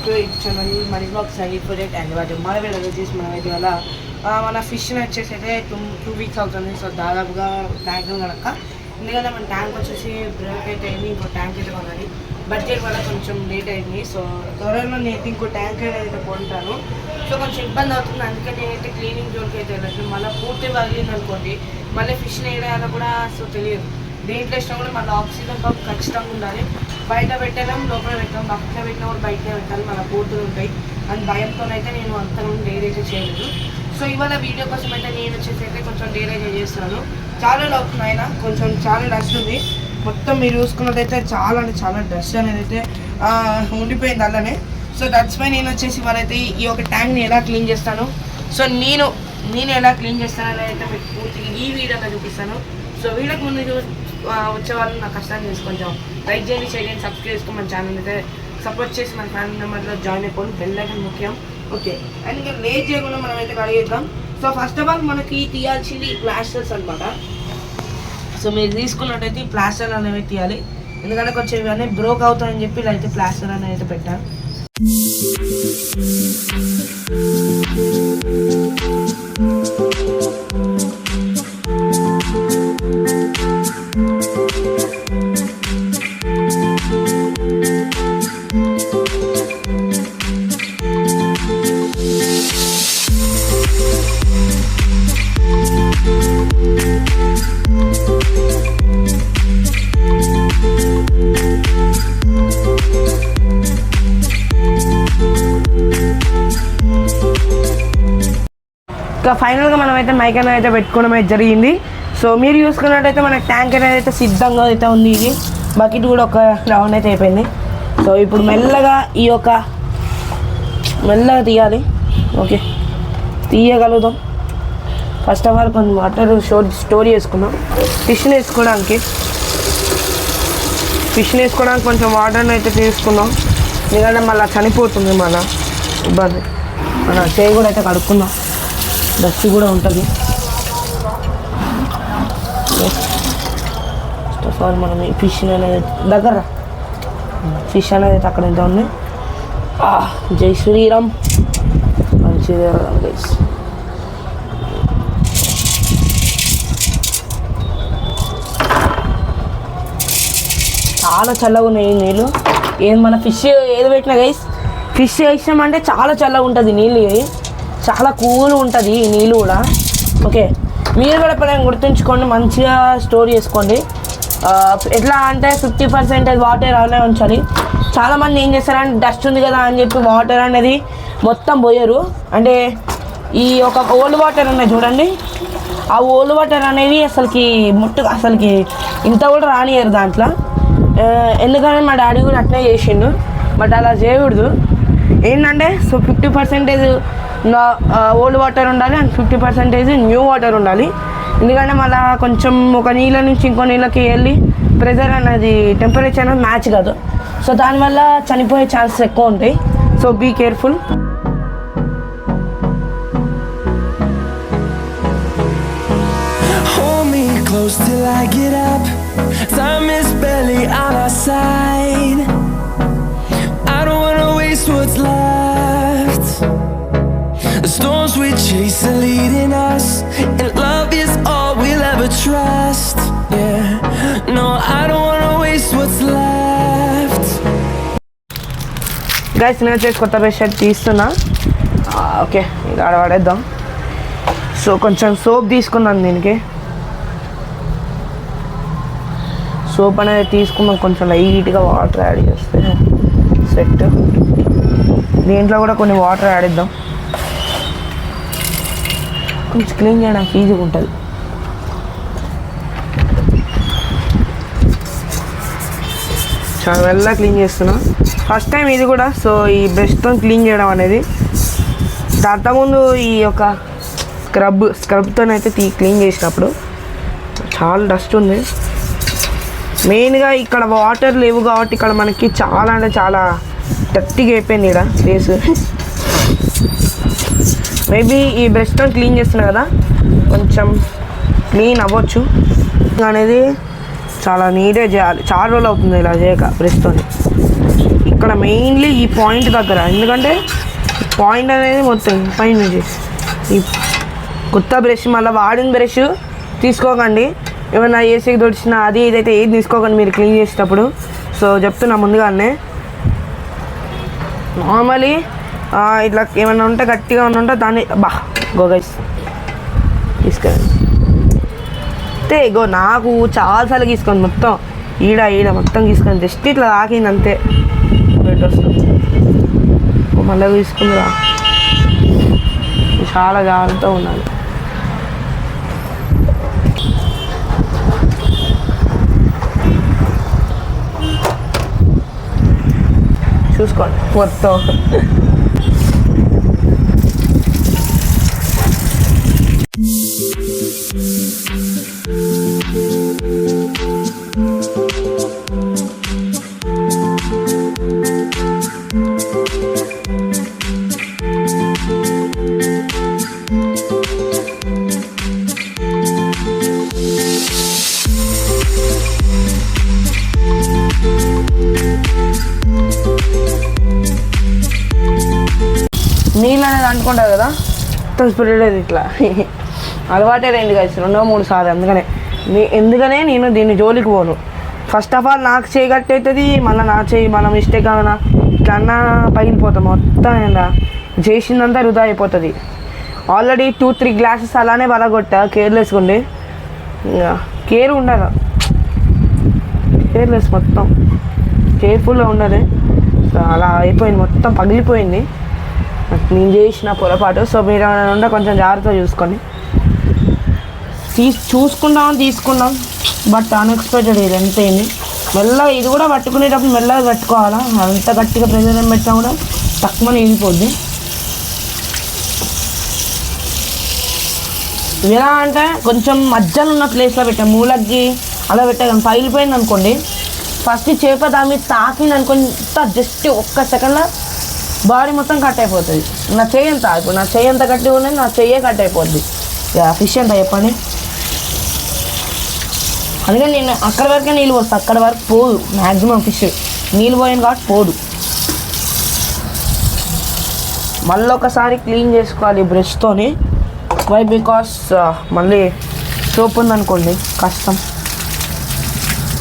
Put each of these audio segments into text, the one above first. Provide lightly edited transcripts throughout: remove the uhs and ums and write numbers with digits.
Back to YouTube channel మనీ blogs ఫుడెట్ and వాటి మన వీడియో వచ్చేసి మనం అయితే వల్ల మన ఫిష్ని వచ్చేసి అయితే 2 వీక్స్ అవుతుంది. సో దాదాపుగా ట్యాంక్ కనుక ఎందుకంటే మన ట్యాంక్ వచ్చేసి బ్రేక్ అయితే అయింది, ఇంకో ట్యాంక్ అయితే కొనాలి. బడ్జెట్ వల్ల కొంచెం లేట్ అయింది. సో త్వరలో నేను ఇంకో ట్యాంక్ అయితే కొంటాను. సో కొంచెం ఇబ్బంది అవుతుంది, అందుకే నేనైతే క్లీనింగ్ జోన్కి అయితే వెళ్ళచ్చు. మళ్ళీ పూర్తి వదిలింది అనుకోండి, మళ్ళీ ఫిష్ని వేయాలో కూడా సో తెలియదు. దేంట్లో ఇష్టం కూడా మళ్ళీ ఆక్సిజన్ పంప్ ఖచ్చితంగా ఉండాలి. బయట పెట్టలేం, లోపల పెట్టాం, బయట పెట్టినా కూడా బయటనే పెట్టాలి, మన పూర్తులు ఉంటాయి. అండ్ భయంతోనైతే నేను అంతకుముందు డైరీ అయితే చేయలేదు. సో ఇవాళ వీడియో కోసం అయితే నేను వచ్చేసి అయితే కొంచెం డైరీ అయితే చేస్తున్నాను. చాలా అవుతుంది అయినా కొంచెం చాలా డస్ట్ ఉంది. మొత్తం మీరు చూసుకున్నట్టయితే చాలా అంటే చాలా డస్ట్ అనేది అయితే ఉండిపోయింది అలానే. సో దట్స్ వై నేను వచ్చేసి ఇవాళైతే ఈ ఒక ట్యాంక్ని ఎలా క్లీన్ చేస్తాను, సో నేను ఎలా క్లీన్ చేస్తాను అనేది అయితే మీకు పూర్తిగా ఈ వీడియోలో చూపిస్తాను. సో వీడియోకి ముందు వచ్చే వాళ్ళు నా కష్టాన్ని చేసి కొంచెం లైక్ చేయండి, షేర్ చేయండి, సబ్స్క్రైబ్ చేసుకొని మన ఛానల్ అయితే సపోర్ట్ చేసి మన ఫ్యామిలీ మెంబర్లో జాయిన్ అయిపోండి. బెల్ ఐకాన్ ముఖ్యం. ఓకే, అండ్ ఇంకా లేట్ చేయకుండా మనం అయితే కడిగేద్దాం. సో ఫస్ట్ ఆఫ్ ఆల్ మనకి తీయాల్సింది ప్లాస్టర్స్ అనమాట. సో మీరు తీసుకున్నట్టయితే ఈ ప్లాస్టర్ అనేవి తీయాలి, ఎందుకంటే కొంచెం ఇవన్నీ బ్రోక్ అవుతాయని చెప్పి ఇలా అయితే ప్లాస్టర్ అనేది అయితే పెట్టాను. ఇంకా ఫైనల్గా మనం అయితే మైక్ అనేది అయితే పెట్టుకోవడం అయితే జరిగింది. సో మీరు చూసుకున్నట్టయితే మన ట్యాంక్ అనేది అయితే సిద్ధంగా అయితే ఉంది. ఇది బకెట్ కూడా ఒక రౌండ్ అయితే అయిపోయింది. సో ఇప్పుడు మెల్లగా మెల్లగా తీయాలి. ఓకే, తీయగలుగుతాం. ఫస్ట్ ఆఫ్ ఆల్ కొంచెం వాటర్ స్టోర్ చేసుకున్నాం. ఫిష్ని వేసుకోవడానికి కొంచెం వాటర్ని అయితే తీసుకున్నాం, ఎందుకంటే మళ్ళీ చనిపోతుంది మన ఇబ్బంది. మన చేయి కూడా అయితే కడుక్కుందాం, డస్ట్ కూడా ఉంటుంది. ఫస్ట్ ఆఫ్ ఆల్ మనం ఈ ఫిష్ అనేది ఫిష్ అనేది అక్కడ ఎంత ఉంది. జై శ్రీరామ్, మంచిది గైస్. చాలా చల్లగా ఉన్నాయి ఈ నీళ్ళు. ఏది మన ఫిష్ ఏది పెట్టినా గైస్, ఫిష్ వేసామంటే చాలా చల్లగా ఉంటుంది నీళ్ళు, చాలా కూల్ ఉంటుంది ఈ నీళ్ళు కూడా. ఓకే, మీరు కూడా ఎప్పుడైనా గుర్తుంచుకోండి, మంచిగా స్టోర్ చేసుకోండి. ఎట్లా అంటే 50% వాటర్ అలానే ఉంచాలి. చాలామంది ఏం చేస్తారంటే డస్ట్ ఉంది కదా అని చెప్పి వాటర్ అనేది మొత్తం పోయారు. అంటే ఈ ఒక ఓల్డ్ వాటర్ ఉన్నాయి చూడండి, ఆ ఓల్డ్ వాటర్ అనేవి అసలుకి ఇంత కూడా రానియరు దాంట్లో. ఎందుకంటే మా డాడీ కూడా అట్నే చేసిండు, బట్ అలా చేయకూడదు. ఏంటంటే సో 50% ఓల్డ్ వాటర్ ఉండాలి అండ్ 50% న్యూ వాటర్ ఉండాలి. ఎందుకంటే మళ్ళీ కొంచెం ఒక నీళ్ళ నుంచి ఇంకో నీళ్ళకి వెళ్ళి ప్రెజర్ అనేది టెంపరేచర్ అనేది మ్యాచ్ కాదు. సో దానివల్ల చనిపోయే ఛాన్సెస్ ఎక్కువ ఉంటాయి. So be careful. Close till I get up. Time is barely on our side. I don't wanna waste what's left. The storms we chase are leading us, and love is all we'll ever trust. Yeah, no, I don't wanna waste what's left. Guys నేను వచ్చేసి కొత్త bedsheet తీస్తున్నా. Okay, ఇది ఆడవాడేద్దాం. So కొంచెం soap తీసుకున్నాను దీనికి. Soap అనేది తీసుకున్నాం, కొంచెం లైట్గా వాటర్ యాడ్ చేస్తే సెట్. దీంట్లో కూడా కొన్ని వాటర్ యాడ్ ఇద్దాం, కొంచెం క్లీన్ చేయడానికి ఈజీగా ఉంటుంది. చాలా మెల్లగా క్లీన్ చేస్తున్నా, ఫస్ట్ టైం ఇది కూడా. సో ఈ బ్రష్తో క్లీన్ చేయడం అనేది, అంతకుముందు ఈ యొక్క స్క్రబ్తోనైతే క్లీన్ చేసినప్పుడు చాలా డస్ట్ ఉంది. మెయిన్గా ఇక్కడ వాటర్ లేవు కాబట్టి ఇక్కడ మనకి చాలా అంటే చాలా డర్టీగా అయిపోయింది ఇక్కడ ప్లేస్. మేబీ ఈ బ్రష్తో క్లీన్ చేస్తున్నా కదా, కొంచెం క్లీన్ అవ్వచ్చు అనేది. చాలా నీట్గా చేయాలి, చాలా రోజులు అవుతుంది ఇలా చేయక బ్రష్తో. ఈ ఇక్కడ మెయిన్లీ ఈ పాయింట్ దగ్గర, ఎందుకంటే పాయింట్ అనేది మొత్తం పైన నుంచి ఈ కొత్త బ్రష్ మళ్ళీ వాడిన బ్రష్ తీసుకోకండి. ఏమైనా ఏసీకి దొరికినా అది ఇదైతే ఏది తీసుకోకండి మీరు క్లీన్ చేసేటప్పుడు. సో చెప్తున్నా ముందుగానే. నార్మలీ ఇట్లా ఏమైనా ఉంటే గట్టిగా ఉంటే దాన్ని గైస్ తీసుకెళ్ళండి. అంతే ఇగో నాకు చాలాసార్లు తీసుకొని మొత్తం ఈడ మొత్తం తీసుకొని జస్ట్ ఇట్లా తాకింది అంతే. బ్లడ్ వస్తుంది మళ్ళీ తీసుకుందిరా. చాలా జాగ్రత్తగా ఉండాలి. చూసుకోండి మొత్తం. నీళ్ళు అనేది అనుకుంటారు కదా, మొత్తం స్ప్రెడ్ అది ఇట్లా అలవాటే రండి కలిసి 2-3 సార్లు. ఎందుకనే నేను దీన్ని జోలికి పోను. ఫస్ట్ ఆఫ్ ఆల్ నాకు చేయగట్టవుతుంది, మళ్ళీ నా చేయి మన మిస్టేక్ అన్నా ఇట్లా అన్నా పగిలిపోతాం మొత్తం. చేసిందంతా వృధా అయిపోతుంది. ఆల్రెడీ 2-3 గ్లాసెస్ అలానే వలగొట్టా కేర్లెస్గా ఉండి. కేర్ ఉండదు, కేర్లెస్ మొత్తం కేర్ఫుల్గా ఉండదు. సో అలా అయిపోయింది, మొత్తం పగిలిపోయింది. నేను చేసిన పొరపాటు. సో మీరు ఉంటే కొంచెం జాగ్రత్తగా చూసుకోండి. తీసుకున్నాం బట్ అన్ఎక్స్పెక్టెడ్ ఇది ఎంత అయింది. మెల్లగా ఇది కూడా పట్టుకునేటప్పుడు మెల్లగా పట్టుకోవాలా. అంత గట్టిగా ప్రెజర్ పెట్టినా కూడా తక్కువ ఇరిగిపోద్ది. ఎలా అంటే కొంచెం మధ్యలో ఉన్న ప్లేస్లో పెట్టాం, మూలకి అలా పెట్టాను. పగిలిపోయింది అనుకోండి, ఫస్ట్ చేప దాని మీద తాకింది అనుకోండి, జస్ట్ ఒక్క సెకండ్లో బాడీ మొత్తం కట్ అయిపోతుంది. నా చెయ్యి ఎంత ఇప్పుడు నా చెయ్యి ఎంత గట్టిగా ఉన్నది, నా చెయ్యే కట్ అయిపోద్ది. ఫిష్ ఎంత చెప్పండి. అందుకని నేను అక్కడి వరకే నీళ్ళు పోస్తాను, అక్కడి వరకు పోదు మ్యాక్సిమం ఫిష్. నీళ్ళు పోయాను కాబట్టి పోదు. మళ్ళీ ఒకసారి క్లీన్ చేసుకోవాలి బ్రష్తోని. వై బికాస్ మళ్ళీ సోప్ ఉందనుకోండి కష్టం.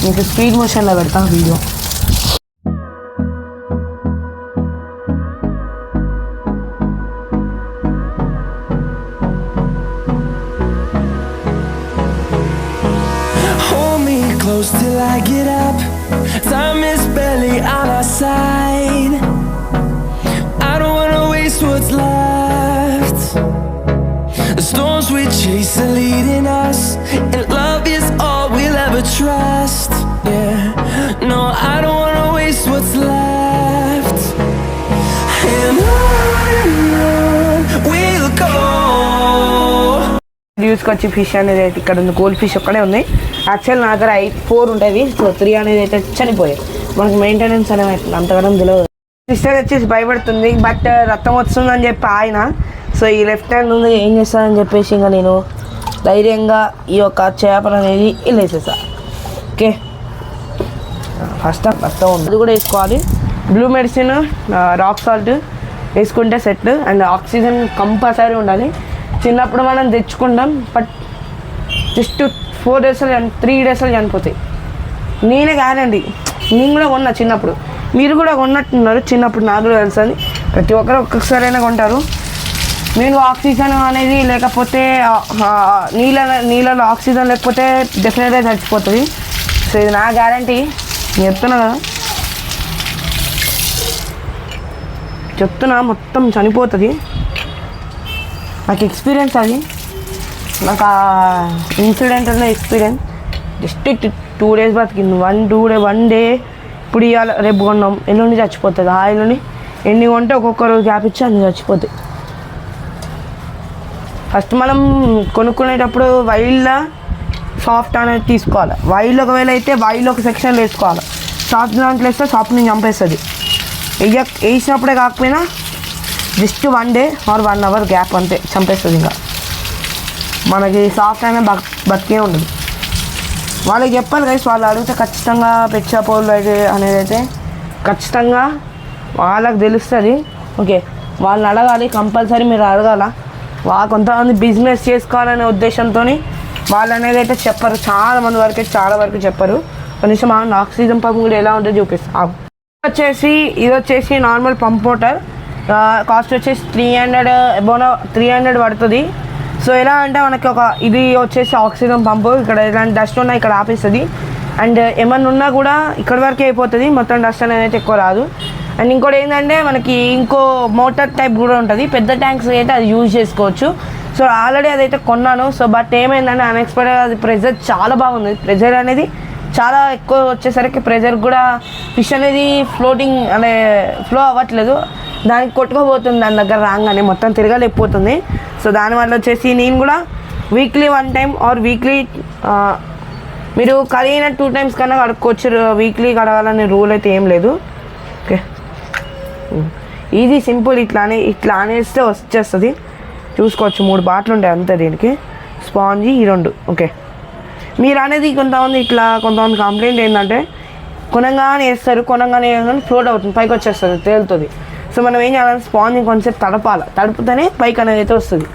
మీకు స్పీడ్ మోషన్లో పెడతాను video. Close till I get up. Time is barely on our side. I don't wanna waste what's left. The storms we chase are leading us, and love is all we'll ever trust. Yeah, no, I don't wanna waste what's left. And on we'll go. తీసుకొచ్చి fish అనేది అయితే ఇక్కడ ఉంది. Gold fish ఒక్కడే ఉంది. Actual నా దగ్గర 4 ఉంటుంది. సో 3 అనేది అయితే చనిపోయాయి. మనకి మెయింటెనెన్స్ అనేది అంతగానం తెలియదు. సిస్టర్ వచ్చేసి భయపడుతుంది, బట్ రక్తం వస్తుందని చెప్పి ఆయన. సో ఈ లెఫ్ట్ హ్యాండ్ ఉంది, ఏం చేస్తానని చెప్పేసి ఇంకా నేను ధైర్యంగా ఈ యొక్క చేపలు అనేది వేసేసా. ఓకే, ఫస్ట్ ఉంది అది కూడా వేసుకోవాలి. బ్లూ మెడిసిన్, రాక్ సాల్ట్ వేసుకుంటే సెట్. అండ్ ఆక్సిజన్ కంపల్సరీ ఉండాలి. చిన్నప్పుడు మనం తెచ్చుకుంటాం, బట్ జస్ట్ 4 days 3 days చనిపోతాయి. నేనే కానండి, నేను కూడా కొన్నా చిన్నప్పుడు. మీరు కూడా కొన్నట్టున్నారు చిన్నప్పుడు, నాకు కూడా తెలుసు. అని ప్రతి ఒక్కరు ఒక్కొక్కసారైనా కొంటారు. నేను ఆక్సిజన్ అనేది లేకపోతే నీళ్ళలో ఆక్సిజన్ లేకపోతే డెఫినెట్గా చచ్చిపోతుంది. సో ఇది నా గ్యారంటీ. చెప్తున్నా కదా, మొత్తం చనిపోతుంది. నాకు ఎక్స్పీరియన్స్ అది. నాకు ఆ ఇన్సిడెంట్ ఉన్న ఎక్స్పీరియన్స్. జస్ట్ 2 days బతికింది. 1 డే ఇప్పుడు ఇవాళ రేపు కొన్నాం, ఎల్లుండి చచ్చిపోతుంది. ఆ ఎల్లుండి ఎన్ని కొంటే ఒక్కొక్క రోజు గ్యాప్ ఇచ్చి అన్ని చచ్చిపోతాయి. ఫస్ట్ మనం కొనుక్కునేటప్పుడు వైల్డ్లో సాఫ్ట్ అనేది తీసుకోవాలి. వైల్డ్ ఒకవేళ అయితే వైల్డ్ ఒక సెక్షన్లో వేసుకోవాలి. సాఫ్ట్ దాంట్లో వేస్తే సాఫ్ట్ని చంపేస్తుంది. వేసినప్పుడే కాకపోయినా just 1 day or 1 hour gap అంతే, చంపేస్తుంది. ఇంకా మనకి సాఫ్ట్ అయినా బతికే ఉండదు. వాళ్ళకి చెప్పాలి గైస్, వాళ్ళు అడిగితే ఖచ్చితంగా పెట్ షాప్ వాళ్ళు అయితే అనేది అయితే ఖచ్చితంగా వాళ్ళకి తెలుస్తుంది. ఓకే, వాళ్ళని అడగాలి, కంపల్సరీ మీరు అడగాల. కొంతమంది బిజినెస్ చేసుకోవాలనే ఉద్దేశంతో వాళ్ళు అనేది అయితే చెప్పరు, చాలా వరకు చెప్పరు. కనీసం ఆక్సిజన్ పంప్ కూడా ఎలా ఉంటుందో చూపిస్తాను. ఇది వచ్చేసి నార్మల్ పంప్ మోటార్. కాస్ట్ వచ్చేసి 300 పడుతుంది. సో ఎలా అంటే మనకి ఇది వచ్చేసి ఆక్సిజన్ పంపు. ఇక్కడ ఎలాంటి డస్ట్ ఉన్నా ఇక్కడ ఆపేస్తుంది. అండ్ ఏమన్నా ఉన్నా కూడా ఇక్కడి వరకే అయిపోతుంది, మొత్తం డస్ట్ అనేది అయితే ఎక్కువ రాదు. అండ్ ఇంకోటి ఏంటంటే మనకి ఇంకో మోటార్ టైప్ కూడా ఉంటుంది, పెద్ద ట్యాంక్స్ అయితే అది యూజ్ చేసుకోవచ్చు. సో ఆల్రెడీ అదైతే కొన్నాను. సో బట్ ఏమైందంటే అన్ఎక్స్పెక్టెడ్ అది ప్రెజర్ చాలా బాగుంది. ప్రెజర్ అనేది చాలా ఎక్కువ వచ్చేసరికి ప్రెజర్ కూడా ఫిష్ అనేది ఫ్లో అవ్వట్లేదు, దానికి కొట్టుకోబోతుంది. దాని దగ్గర రాగానే మొత్తం తిరగలేకపోతుంది. సో దానివల్ల వచ్చేసి నేను కూడా వీక్లీ 1 టైం ఆర్ వీక్లీ మీరు కడిగిన 2 టైమ్స్ కన్నా కడుక్కోవచ్చు. వీక్లీ కడగాలనే రూల్ అయితే ఏం లేదు. ఓకే, ఇది సింపుల్. ఇట్లా అనేస్తే వచ్చేస్తుంది. చూసుకోవచ్చు 3 బాట్లు ఉంటాయి అంతే దీనికి. స్పాంజీ ఈ 2. ఓకే, మీరు అనేది కొంతమంది కంప్లైంట్ ఏంటంటే కొనంగానే వేస్తారు, కొనంగానే ఫ్లోట్ అవుతుంది, పైకి వచ్చేస్తుంది, తేలుతుంది. సో మనం ఏం చేయాలంటే స్పాంజ్ కొంచెం తడుపుతేనే పైకి అనేది అయితే వస్తుంది.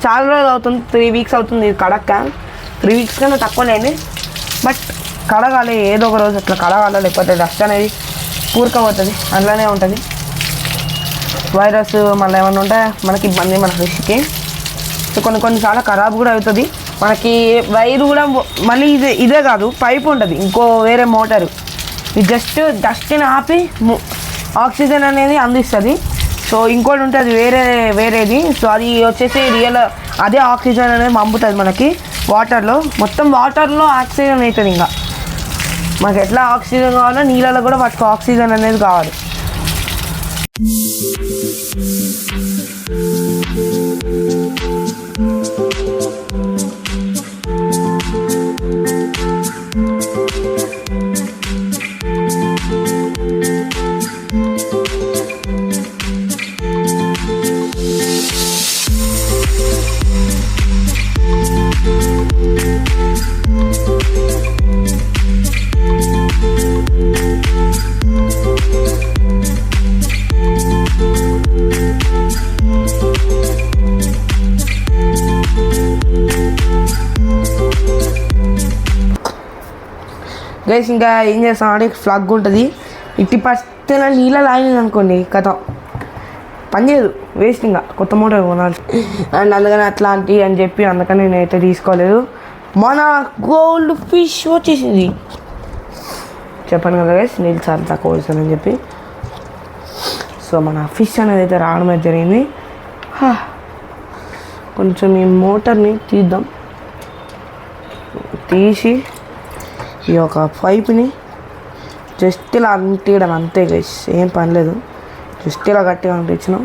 చాలా రోజులు అవుతుంది, 3 వీక్స్ అవుతుంది ఇది కడక్క. 3 వీక్స్ కన్నా తక్కువలేండి, బట్ కడగాలి. ఏదో ఒక రోజు అట్లా కడగాలి, లేకపోతే డస్ట్ అనేది పూరకపోతుంది, అందులోనే ఉంటుంది. వైరస్ మళ్ళీ ఏమైనా ఉంటే మనకి ఇబ్బంది మన ఫిష్కి. సో కొన్నిసార్లు ఖరాబ్ కూడా అవుతుంది. మనకి వైరు కూడా మళ్ళీ ఇదే కాదు, పైప్ ఉంటుంది ఇంకో వేరే మోటారు. ఇది జస్ట్ డస్ట్ని ఆపి ఆక్సిజన్ అనేది అందిస్తుంది. సో ఇంకోటి ఉంటుంది వేరేది. సో అది వచ్చేసి అదే ఆక్సిజన్ అనేది పంపుతుంది మనకి వాటర్లో. మొత్తం వాటర్లో ఆక్సిజన్ అవుతుంది. ఇంకా మనకి ఎట్లా ఆక్సిజన్ కావాలో నీళ్ళలో కూడా వాటికి ఆక్సిజన్ అనేది కావాలి. గైస్ ఇంకా ఏం చేస్తామంటే ఫ్లగ్ ఉంటుంది, ఇట్టి పస్తే నీళ్ళ లాగినది అనుకోండి కథ పనిచేయదు, వేస్ట్. ఇంకా కొత్త మోటార్ కొనాలి. అండ్ అందుకని అట్లాంటి అని చెప్పి అందుకని నేనైతే తీసుకోలేదు. మన గోల్డ్ ఫిష్ వచ్చేసింది. చెప్పాను కదా గైస్, నీళ్ళు చాలా తక్కువ వస్తుందని చెప్పి. సో మన ఫిష్ అనేది అయితే రావడం అయితే జరిగింది. కొంచెం ఈ మోటార్ని తీసి ఈ యొక్క పైప్ని జస్ట్ ఇలా అంటించడం అంతే గైస్, ఏం పని లేదు. జస్ట్ ఇలా గట్టిగా అంటించినాం,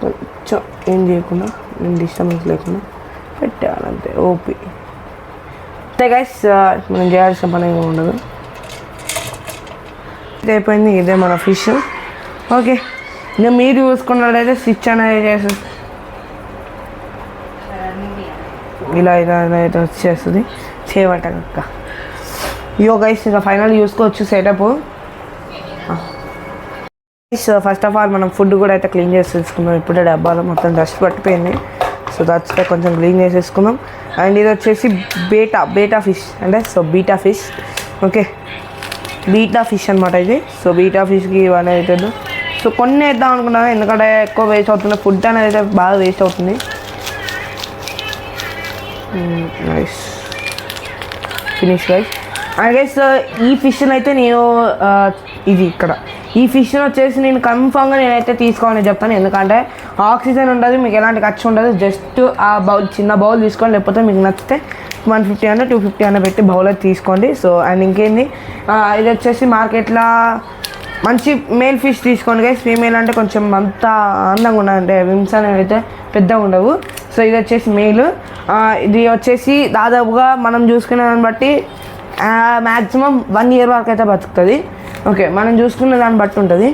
కొంచెం ఏం చేయకుండా, నేను డిస్టర్బెన్స్ లేకుండా పెట్టాలంతే. ఓపి అంతే గైస్, మనం చేయాల్సిన పని ఏమి ఉండదు. ఇది అయిపోయింది, ఇదే మన ఫిష్. ఓకే, ఇంకా మీరు చూసుకున్నట్లయితే స్విచ్ అనేది చేస్తుంది, ఇలా అయితే వచ్చేస్తుంది. చేయబట్టక ఇయో గైస్, ఇంకా ఫైనల్ చూసుకోవచ్చు సెటప్. ఫస్ట్ ఆఫ్ ఆల్ మనం ఫుడ్ కూడా అయితే క్లీన్ చేసి తీసుకున్నాం. ఇప్పుడే డబ్బాలో మొత్తం డస్ట్ పట్టిపోయింది. సో దట్స్ కొంచెం క్లీన్ చేసేసుకున్నాం. అండ్ ఇది వచ్చేసి బీటా ఫిష్ అంటే beta fish. Okay, beta fish అనమాట ఇది. సో బీటా ఫిష్కి ఇవన్నీ అవుతుంది. సో కొన్ని వేద్దాం అనుకున్నాను, ఎందుకంటే ఎక్కువ వేస్ట్ అవుతుంది, ఫుడ్ అనేది అయితే బాగా వేస్ట్ అవుతుంది. Nice, finish guys. And guys ఈ ఫిష్ని అయితే నేను ఈ ఫిష్ని వచ్చేసి నేను కన్ఫామ్గా నేనైతే తీసుకోవాలని చెప్తాను. ఎందుకంటే ఆక్సిజన్ ఉండదు, మీకు ఎలాంటి ఖర్చు ఉండదు. జస్ట్ ఆ చిన్న బౌల్ తీసుకోండి, లేకపోతే మీకు నచ్చితే 150 అన్న 250 అన్న పెట్టి బౌల్ అయితే తీసుకోండి. సో అండ్ ఇంకేంది, ఇది వచ్చేసి మార్కెట్లో మంచి మేల్ ఫిష్ తీసుకోండి గైస్. ఫీమేల్ అంటే కొంచెం అంత అందంగా ఉండదు, అంటే విమ్స్ అనేవి అయితే పెద్దగా ఉండవు. సో ఇది వచ్చేసి మేల్. ఇది వచ్చేసి దాదాపుగా మనం చూసుకునే దాన్ని బట్టి మ్యాక్సిమం 1 year వరకు అయితే బతుకుతుంది. ఓకే, మనం చూసుకునే దాన్ని బట్టి ఉంటుంది.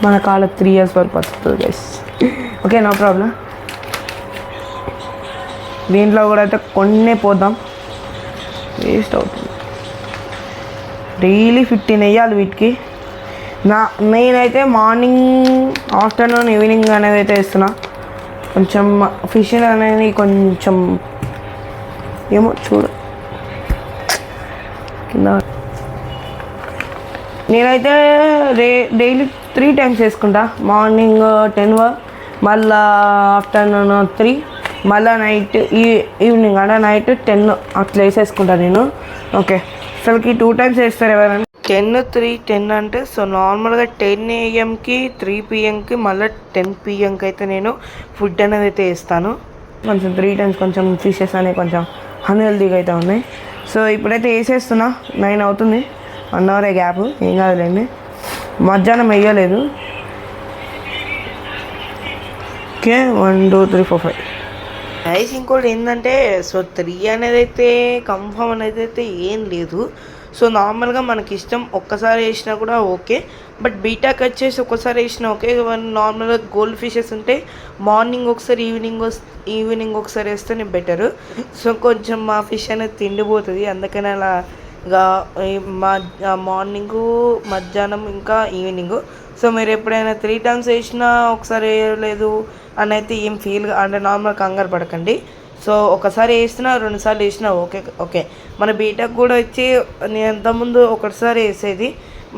మన కాళ్ళ 3 years వరకు బతుకుతుంది గైస్. Okay, no problem. దీంట్లో కూడా అయితే కొన్ని పోద్దాం, వేస్ట్ అవుతుంది. డైలీ 15 వేయాలి వీటికి. నేనైతే మార్నింగ్ ఆఫ్టర్నూన్ ఈవినింగ్ అనేది అయితే ఇస్తున్నా. కొంచెం ఫిష్ అనేది కొంచెం ఏమో చూడు కింద. నేనైతే డైలీ 3 times వేసుకుంటా. మార్నింగ్ 10, మళ్ళా ఆఫ్టర్నూన్ 3, మళ్ళీ నైట్ ఈవినింగ్ అంటే నైట్ 10 అట్లా వేసేసుకుంటా నేను. ఓకే, అసలుకి 2 times వేస్తారు ఎవరైనా. 10, 3, 10 అంటే సో నార్మల్గా 10 AM-కి 3 PM-కి మళ్ళీ 10 PM-కి అయితే నేను ఫుడ్ అనేది అయితే వేస్తాను. కొంచెం 3 times కొంచెం ఫిషెస్ అనేవి కొంచెం అన్హెల్దీగా అయితే ఉన్నాయి. సో ఇప్పుడైతే వేసేస్తున్నా. 9 అవుతుంది, 1 hour గ్యాప్, ఏం కాదులేండి. మధ్యాహ్నం వేయలేదు. Okay, 1, 2, 3, 4, 5 guys. ఇంకోటి ఏంటంటే సో 3 అనేది అయితే కన్ఫర్మ్ అనేది అయితే ఏం లేదు. సో నార్మల్గా మనకి ఇష్టం, ఒక్కసారి వేసినా కూడా ఓకే. బట్ బీటాకి వచ్చేసి ఒక్కసారి వేసినా ఓకే. నార్మల్గా గోల్డ్ ఫిషెస్ ఉంటే మార్నింగ్ ఒకసారి ఈవినింగ్ ఒకసారి వేస్తేనే బెటరు. సో కొంచెం మా ఫిష్ అనేది తిండిపోతుంది, అందుకని అలాగా మార్నింగు, మధ్యాహ్నం, ఇంకా ఈవినింగ్. సో మీరు ఎప్పుడైనా 3 times వేసినా ఒకసారి వేయలేదు అని అయితే ఏం అంటే నార్మల్ కంగారు పడకండి. సో ఒకసారి వేసినా 2 సార్లు వేసినా ఓకే. మన బీటకు కూడా వచ్చి నేను ఇంతకుముందు ఒకసారి వేసేది,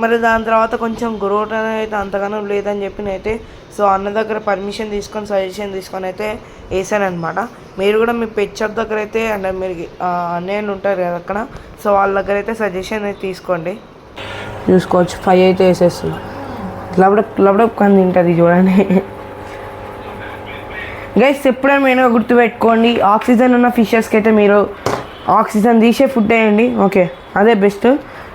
మరి దాని తర్వాత కొంచెం గ్రోత్ అనేది అయితే అంతగానో లేదని చెప్పి నేనైతే సో అన్న దగ్గర పర్మిషన్ తీసుకొని సజెషన్ తీసుకొని అయితే వేసాను అనమాట. మీరు కూడా మీ పెట్ షాప్ దగ్గర అయితే అంటే మీరు అన్నయ్యలు ఉంటారు కదా అక్కడ, సో వాళ్ళ దగ్గర అయితే సజెషన్ అయితే తీసుకోండి. చూసుకోవచ్చు 5 అయితే వేసేస్తున్నా. లబడప్ కానీ తింటుంది చూడండి గైస్. ఎప్పుడైనా మెయిన్గా గుర్తుపెట్టుకోండి, ఆక్సిజన్ ఉన్న ఫిషెస్కి అయితే మీరు ఆక్సిజన్ తీసే ఫుడ్ వేయండి. ఓకే, అదే బెస్ట్.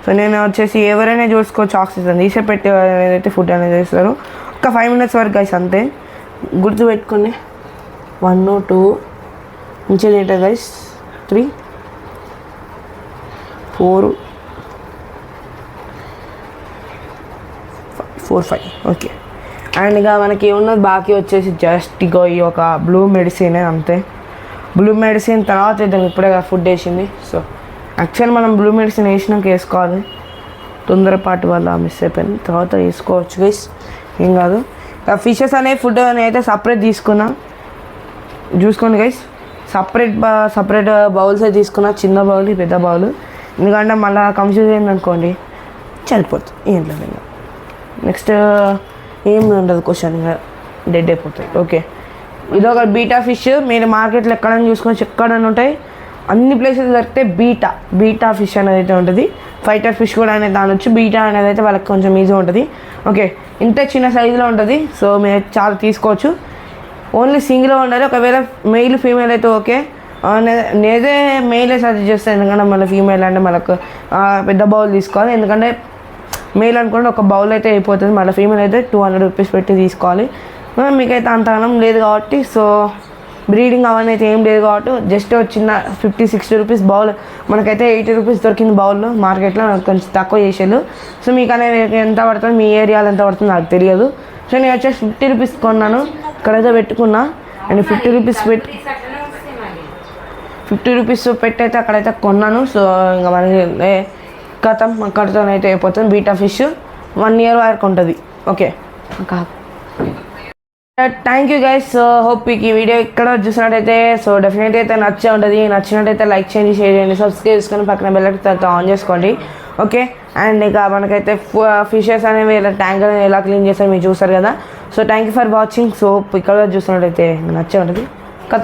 సో నేను వచ్చేసి ఎవరైనా చూసుకోవచ్చు, ఆక్సిజన్ తీసే పెట్టే ఏదైతే ఫుడ్ అనేది వేస్తారు. ఒక 5 minutes వరకు గైస్, అంతే. గుర్తుపెట్టుకోండి. 1, 2 మంచిగా తింటుంది గైస్. 3, 4, 5 ఓకే. అండ్ ఇక మనకి ఏమున్నది బాకీ వచ్చేసి జస్ట్ ఇగో ఈ ఒక బ్లూ మెడిసిన్ అంతే. బ్లూ మెడిసిన్ తర్వాత ఇద్దాం, ఇప్పుడే ఫుడ్ వేసింది. సో యాక్చువల్ మనం బ్లూ మెడిసిన్ వేసినాక వేసుకోవాలి, తొందరపాటు వల్ల మిస్ అయిపోయింది. తర్వాత వేసుకోవచ్చు గైస్, ఏం కాదు. ఫిషెస్ అనే ఫుడ్ అని అయితే సపరేట్ తీసుకున్నా, చూసుకోండి గైస్. సపరేట్ బౌల్స్ అయితే తీసుకున్నా, చిన్న బౌల్, పెద్ద బౌల్. ఎందుకంటే మళ్ళీ కన్ఫ్యూజ్ అయింది అనుకోండి చనిపోతుంది ఏంట్లో. నెక్స్ట్ ఏమి ఉండదు, క్వశ్చన్ డెడ్ అయిపోతుంది. ఓకే, ఇదొక బీటా ఫిష్. మీరు మార్కెట్లో ఎక్కడైనా చూసుకొని ఎక్కడైనా ఉంటాయి, అన్ని ప్లేసెస్ దొరికితే బీటా ఫిష్ అనేది అయితే ఉంటుంది. ఫైటర్ ఫిష్ కూడా అనేది అనొచ్చు. బీటా అనేది అయితే వాళ్ళకి కొంచెం ఈజీ ఉంటుంది. ఓకే, ఇంత చిన్న సైజులో ఉంటుంది. సో మీరు చాలా తీసుకోవచ్చు. ఓన్లీ సింగిల్ ఉండాలి. ఒకవేళ మెయిల్ ఫీమేల్ అయితే ఓకే. నేనే మెయిలే సజెస్ట్ చేస్తాను, ఎందుకంటే మళ్ళీ ఫీమేల్ అంటే మనకు పెద్ద బౌల్ తీసుకోవాలి. ఎందుకంటే మెయిల్ అనుకుంటే ఒక బౌల్ అయితే అయిపోతుంది, మళ్ళీ ఫీమేల్ అయితే 200 rupees పెట్టి తీసుకోవాలి. మీకైతే అంతగానం లేదు కాబట్టి, సో బ్రీడింగ్ అవన్నీ అయితే ఏం లేదు కాబట్టి జస్ట్ చిన్న 50-60 rupees బౌల్, మనకైతే 80 rupees దొరికింది బౌల్లో మార్కెట్లో. కొంచెం తక్కువ చేసేది. సో మీకు అనేది ఎంత పడుతుంది, మీ ఏరియాలో ఎంత పడుతుంది నాకు తెలియదు. సో నేను వచ్చేసి 50 rupees కొన్నాను, ఇక్కడైతే పెట్టుకున్నా. అండ్ 50 rupees పెట్టి అయితే అక్కడైతే కొన్నాను. సో ఇంకా మనకి కథం అక్కడితో అయితే అయిపోతుంది. బీటా ఫిష్ 1 year వరకు ఉంటుంది. Okay, thank you guys. So hope మీకు ఈ వీడియో ఇక్కడ చూసినట్టయితే సో డెఫినెట్గా అయితే నచ్చే ఉంటుంది. నచ్చినట్టయితే లైక్ చేయండి, షేర్ చేయండి, సబ్స్క్రైబ్ చేసుకొని పక్కన బెల్ ఐకాన్ ఆన్ చేసుకోండి. ఓకే, అండ్ ఇక మనకైతే ఫిషెస్ అనేవి ఇలా ట్యాంక్ అనేది ఎలా క్లీన్ చేస్తారో మీరు చూస్తారు కదా. So thank you for watching. So ఇక్కడ చూసినట్టయితే నచ్చే ఉంటుంది. కథ.